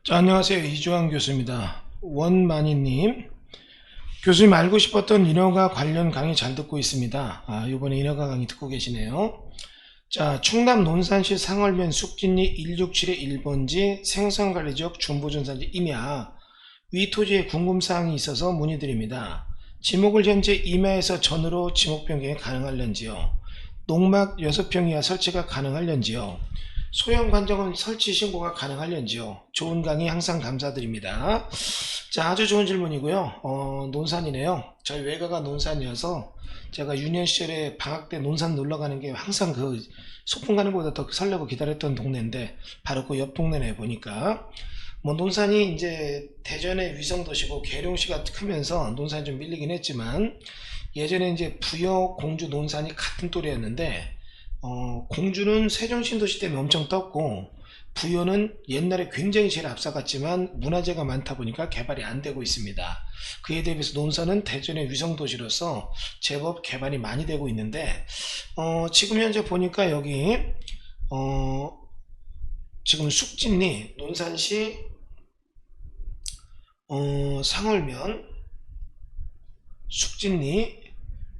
자, 안녕하세요. 이주환 교수입니다. 원만희님, 교수님 알고 싶었던 인허가 관련 강의 잘 듣고 있습니다. 이번에 인허가 강의 듣고 계시네요. 자, 충남 논산시 상월면 숙진리 167-1번지 생산관리지역 중부전산지 임야 위 토지에 궁금사항이 있어서 문의드립니다. 지목을 현재 임야에서 전으로 지목 변경이 가능할런지요? 농막 6평 이하 설치가 가능할런지요? 소형 관정은 설치 신고가 가능할런지요? 좋은 강의 항상 감사드립니다. 자, 아주 좋은 질문이고요. 논산이네요. 저희 외가가 논산이어서 제가 유년 시절에 방학 때 논산 놀러 가는 게 항상 그 소풍 가는 것보다 더 설레고 기다렸던 동네인데 바로 그 옆 동네네 보니까 뭐 논산이 이제 대전의 위성도시고 계룡시가 크면서 논산이 좀 밀리긴 했지만 예전에 이제 부여, 공주, 논산이 같은 또래였는데 공주는 세종신도시 때문에 엄청 떴고 부여는 옛날에 굉장히 제일 앞서갔지만 문화재가 많다 보니까 개발이 안 되고 있습니다. 그에 대비해서 논산은 대전의 위성도시로서 제법 개발이 많이 되고 있는데 지금 현재 보니까 여기 지금 숙진리 논산시 상월면 숙진리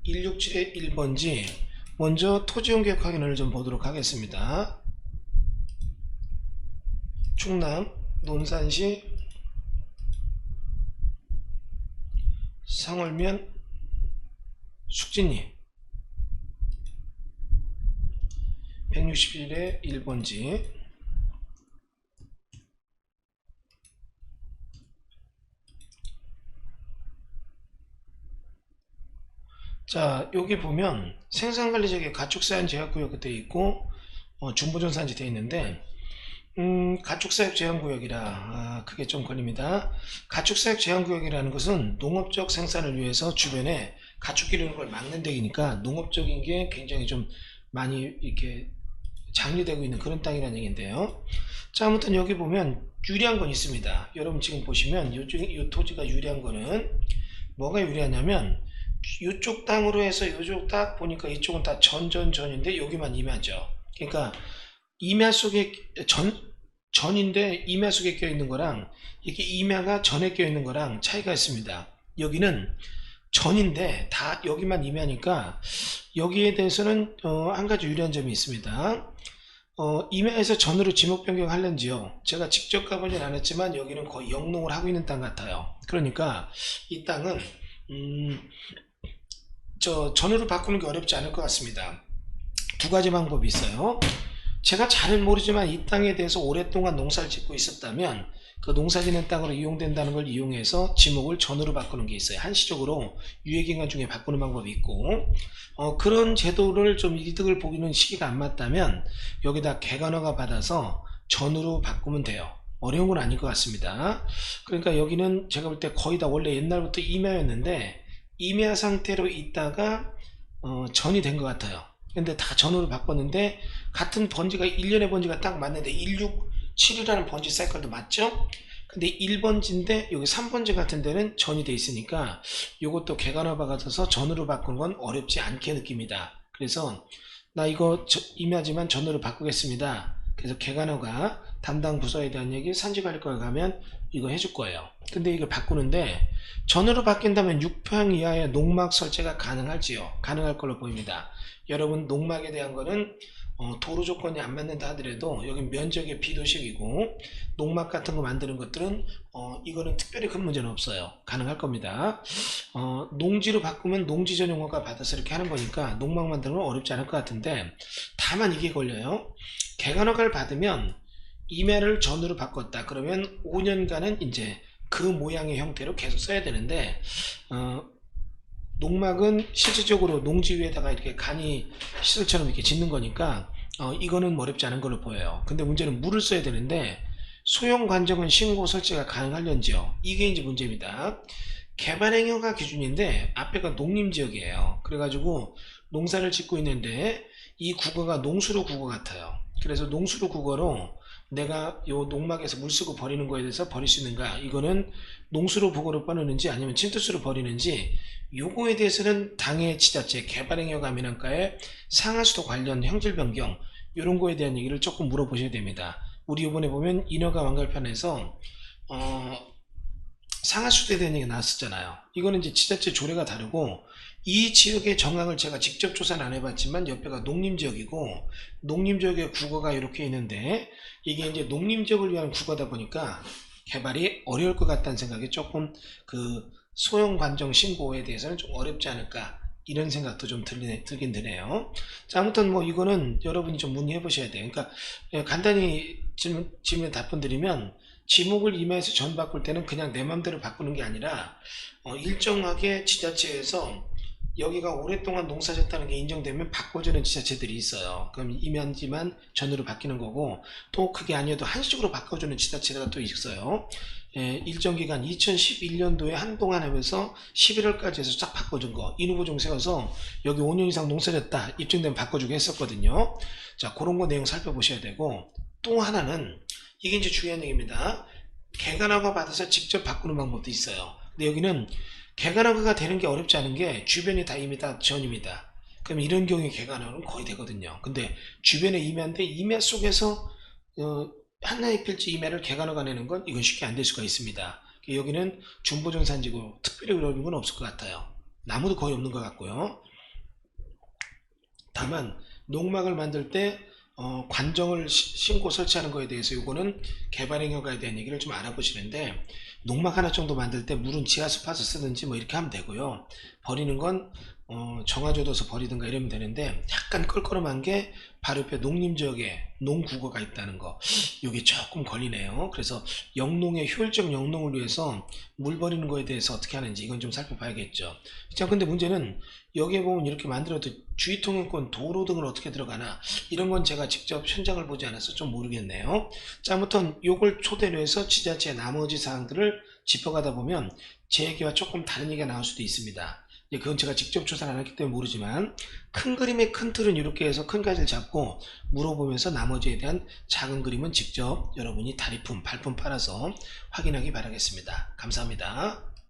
167-1번지 먼저 토지용계획 확인을 좀 보도록 하겠습니다. 충남 논산시 상월면 숙진리 161-1번지. 자, 여기 보면 생산관리지역에 가축사육 제한구역 되어 있고 중부전산지 되어 있는데 가축사육 제한구역이라 그게 좀 걸립니다. 가축사육 제한구역이라는 것은 농업적 생산을 위해서 주변에 가축 기르는 걸 막는 데이니까 농업적인 게 굉장히 좀 많이 이렇게 장려되고 있는 그런 땅이라는 얘기인데요. 자, 아무튼 여기 보면 유리한 건 있습니다. 여러분 지금 보시면 이 토지가 유리한 거는 뭐가 유리하냐면 이쪽 땅으로 해서 이쪽 딱 보니까 이쪽은 다 전인데 여기만 임야죠. 그러니까 임야 속에 전인데 임야 속에 껴있는 거랑 이게 임야가 전에 껴있는 거랑 차이가 있습니다. 여기는 전인데 다 여기만 임야니까 여기에 대해서는 한 가지 유리한 점이 있습니다. 임야에서 전으로 지목 변경할는지요? 제가 직접 가보진 않았지만 여기는 거의 영농을 하고 있는 땅 같아요. 그러니까 이 땅은 전으로 바꾸는 게 어렵지 않을 것 같습니다. 두 가지 방법이 있어요. 제가 잘은 모르지만 이 땅에 대해서 오랫동안 농사를 짓고 있었다면 그 농사 짓는 땅으로 이용된다는 걸 이용해서 지목을 전으로 바꾸는 게 있어요. 한시적으로 유예기간 중에 바꾸는 방법이 있고 그런 제도를 좀 이득을 보기는 시기가 안 맞다면 여기다 개간허가 받아서 전으로 바꾸면 돼요. 어려운 건 아닐 것 같습니다. 그러니까 여기는 제가 볼 때 거의 다 원래 옛날부터 임야였는데 임야 상태로 있다가 전이 된 것 같아요. 근데 다 전으로 바꿨는데 같은 번지가 1년의 번지가 딱 맞는데 167이라는 번지 사이클도 맞죠? 근데 1번지인데 여기 3번지 같은 데는 전이 돼 있으니까 이것도 개간허 받아서 전으로 바꾸는 건 어렵지 않게 느낍니다. 그래서 나 이거 임야지만 전으로 바꾸겠습니다. 그래서 개간허가 담당 부서에 대한 얘기 산지관리과에 가면 이거 해줄 거예요. 근데 이걸 바꾸는데 전으로 바뀐다면 6평 이하의 농막 설치가 가능할지요? 가능할 걸로 보입니다. 여러분 농막에 대한 거는 도로 조건이 안 맞는다 하더라도 여기 면적의 비도식이고 농막 같은 거 만드는 것들은 이거는 특별히 큰 문제는 없어요. 가능할 겁니다. 농지로 바꾸면 농지 전용허가 받아서 이렇게 하는 거니까 농막 만드는 건 어렵지 않을 것 같은데 다만 이게 걸려요. 개간허가를 받으면 임야를 전으로 바꿨다 그러면 5년간은 이제 그 모양의 형태로 계속 써야 되는데 농막은 실질적으로 농지 위에다가 이렇게 간이 시설처럼 이렇게 짓는 거니까 이거는 어렵지 않은 걸로 보여요. 근데 문제는 물을 써야 되는데 소형 관정은 신고 설치가 가능할런지요? 이게 이제 문제입니다. 개발행위가 기준인데 앞에가 농림지역이에요. 그래가지고 농사를 짓고 있는데 이 국어가 농수로 국어 같아요. 그래서 농수로 국어로 내가 요 농막에서 물 쓰고 버리는 거에 대해서 버릴 수 있는가, 이거는 농수로 국어로 버리는지 아니면 침투수로 버리는지, 요거에 대해서는 당해 지자체 개발행위 감면한가에 상하수도 관련 형질 변경 이런 거에 대한 얘기를 조금 물어보셔야 됩니다. 우리 이번에 보면 인허가 완결편에서 상하수도에 대한 얘기가 나왔었잖아요. 이거는 이제 지자체 조례가 다르고 이 지역의 정황을 제가 직접 조사는 안 해봤지만 옆에가 농림지역이고 농림지역의 국어가 이렇게 있는데 이게 이제 농림지역을 위한 국어다 보니까 개발이 어려울 것 같다는 생각이 조금 그 소형관정 신고에 대해서는 좀 어렵지 않을까 이런 생각도 좀 들긴 드네요. 자, 아무튼 뭐 이거는 여러분이 좀 문의해 보셔야 돼요. 그러니까 간단히 질문에 답변 드리면 지목을 임야에서 전 바꿀 때는 그냥 내 맘대로 바꾸는 게 아니라 일정하게 지자체에서 여기가 오랫동안 농사졌다는 게 인정되면 바꿔주는 지자체들이 있어요. 그럼 임야지만 전으로 바뀌는 거고 또 그게 아니어도 한식으로 바꿔주는 지자체가 또 있어요. 일정 기간 2011년도에 한동안 하면서 11월까지 해서 쫙 바꿔준 거 인후보종 세워서 여기 5년 이상 농사졌다 입증되면 바꿔주게 했었거든요. 자, 그런 거 내용 살펴보셔야 되고 또 하나는 이게 이제 중요한 얘기입니다. 개간허가 받아서 직접 바꾸는 방법도 있어요. 근데 여기는 개간허가가 되는 게 어렵지 않은 게 주변이 다 이미 다 전입니다. 그럼 이런 경우에 개간허가는 거의 되거든요. 근데 주변에 임야인데 임야 속에서 하나의 필지 임야를 개간허가 내는 건 이건 쉽게 안 될 수가 있습니다. 여기는 준보전산지고 특별히 어려운 건 없을 것 같아요. 나무도 거의 없는 것 같고요. 다만 농막을 만들 때 관정을 신고 설치하는 거에 대해서 요거는 개발행위가에 대한 얘기를 좀 알아보시는데 농막 하나 정도 만들 때 물은 지하수 파서 쓰든지 뭐 이렇게 하면 되고요. 버리는 건 정화조도서 버리든가 이러면 되는데 약간 껄끄럼한 게 바로 옆에 농림지역에 농국어가 있다는 거 이게 조금 걸리네요. 그래서 영농의 효율적 영농을 위해서 물 버리는 거에 대해서 어떻게 하는지 이건 좀 살펴봐야겠죠. 자, 근데 문제는 여기에 보면 이렇게 만들어도 주의통행권 도로 등을 어떻게 들어가나 이런 건 제가 직접 현장을 보지 않아서 좀 모르겠네요. 자, 아무튼 요걸 토대로 해서 지자체의 나머지 사항들을 짚어가다 보면 제 얘기와 조금 다른 얘기가 나올 수도 있습니다. 그건 제가 직접 조사를 안 했기 때문에 모르지만 큰 그림의 큰 틀은 이렇게 해서 큰 가지를 잡고 물어보면서 나머지에 대한 작은 그림은 직접 여러분이 다리품, 발품 팔아서 확인하기 바라겠습니다. 감사합니다.